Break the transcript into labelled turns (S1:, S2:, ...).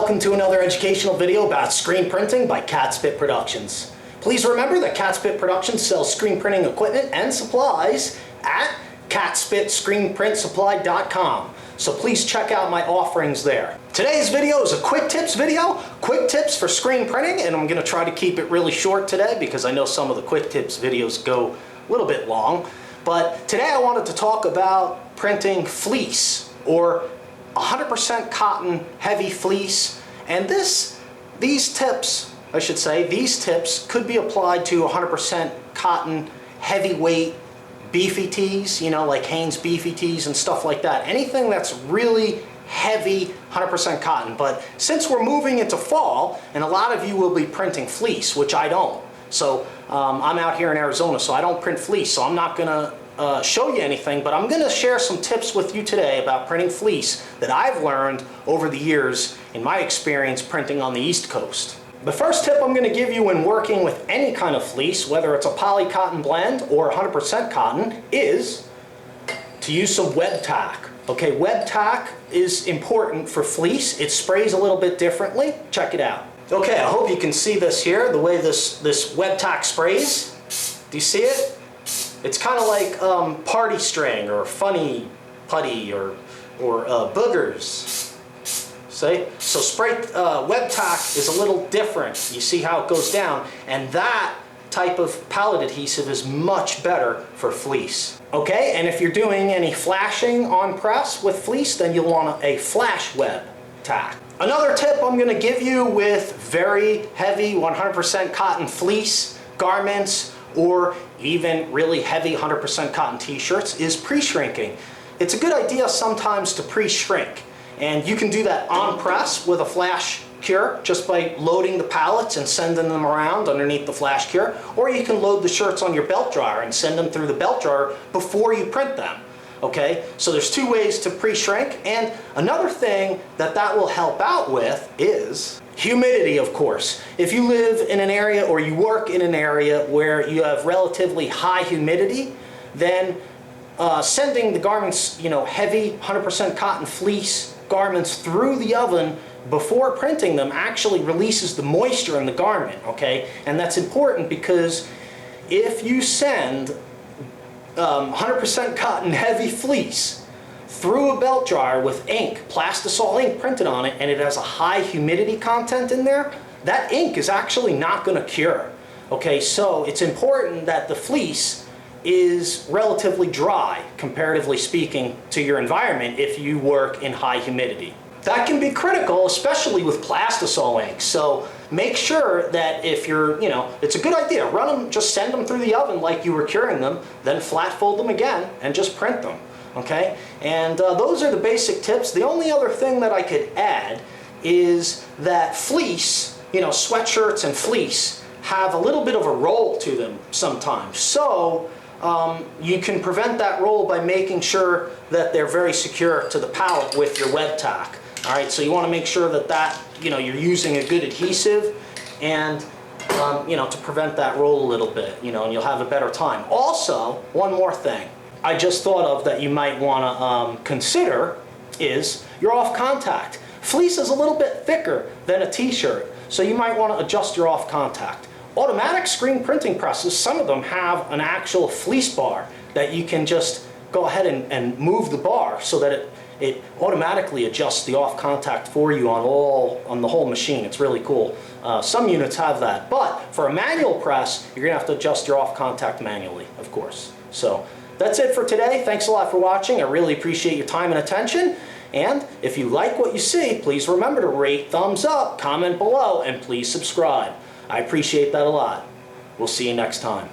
S1: welcome to another educational video about screen printing by Catspit Productions. Please remember that Catspit Productions sells screen printing equipment and supplies at catspitscreenprintsupply.com. So please check out my offerings there. Today's video is a quick tips video, quick tips for screen printing, and I'm going to try to keep it really short today because I know some of the quick tips videos go a little bit long. But today I wanted to talk about printing fleece, or 100% cotton heavy fleece. And these tips could be applied to 100% cotton heavyweight beefy tees, you know, like Hanes beefy tees and stuff like that. Anything that's really heavy 100% cotton. But since we're moving into fall, and a lot of you will be printing fleece, which I don't. So I'm out here in Arizona, so I don't print fleece, so I'm not gonna show you anything, but I'm gonna share some tips with you today about printing fleece that I've learned over the years in my experience printing on the East Coast. The first tip I'm going to give you when working with any kind of fleece, whether it's a poly cotton blend or 100% cotton, is to use some Webtack. Okay, Webtack is important for fleece. It sprays a little bit differently. Check it out. Okay, I hope you can see this here, the way this Webtack sprays. Do you see it? It's kind of like party string or funny putty or boogers. See? So spray Webtack is a little different. You see how it goes down, and that type of pallet adhesive is much better for fleece. Okay, and if you're doing any flashing on press with fleece, then you'll want a flash Webtack. Another tip I'm going to give you with very heavy 100% cotton fleece garments, or even really heavy 100% cotton t-shirts, is pre-shrinking. It's a good idea sometimes to pre-shrink. And you can do that on press with a flash cure just by loading the pallets and sending them around underneath the flash cure. Or you can load the shirts on your belt dryer and send them through the belt dryer before you print them. Okay, so there's two ways to pre-shrink. And another thing that will help out with is humidity, of course. If you live in an area or you work in an area where you have relatively high humidity, then sending the garments, you know, heavy 100% cotton fleece garments through the oven before printing them actually releases the moisture in the garment, okay? And that's important because if you send 100% cotton heavy fleece through a belt dryer with ink, plastisol ink printed on it, and it has a high humidity content in there, that ink is actually not going to cure. Okay, so it's important that the fleece is relatively dry, comparatively speaking, to your environment if you work in high humidity. That can be critical, especially with plastisol ink. So make sure that if you're, you know, it's a good idea, run them, just send them through the oven like you were curing them, then flat fold them again and just print them. Okay, and those are the basic tips. The only other thing that I could add is that fleece, you know, sweatshirts and fleece have a little bit of a roll to them sometimes. So you can prevent that roll by making sure that they're very secure to the pallet with your Webtack. All right, so you want to make sure that you know, you're using a good adhesive, and you know, to prevent that roll a little bit, you know, and you'll have a better time. Also, one more thing I just thought of that you might want to consider is your off contact. Fleece is a little bit thicker than a t-shirt, so you might want to adjust your off contact. Automatic screen printing presses, some of them have an actual fleece bar that you can just go ahead and move the bar so that it automatically adjusts the off contact for you on the whole machine. It's really cool. Some units have that, but for a manual press, you're gonna have to adjust your off contact manually, of course. So that's it for today. Thanks a lot for watching. I really appreciate your time and attention. And if you like what you see, please remember to rate, thumbs up, comment below, and please subscribe. I appreciate that a lot. We'll see you next time.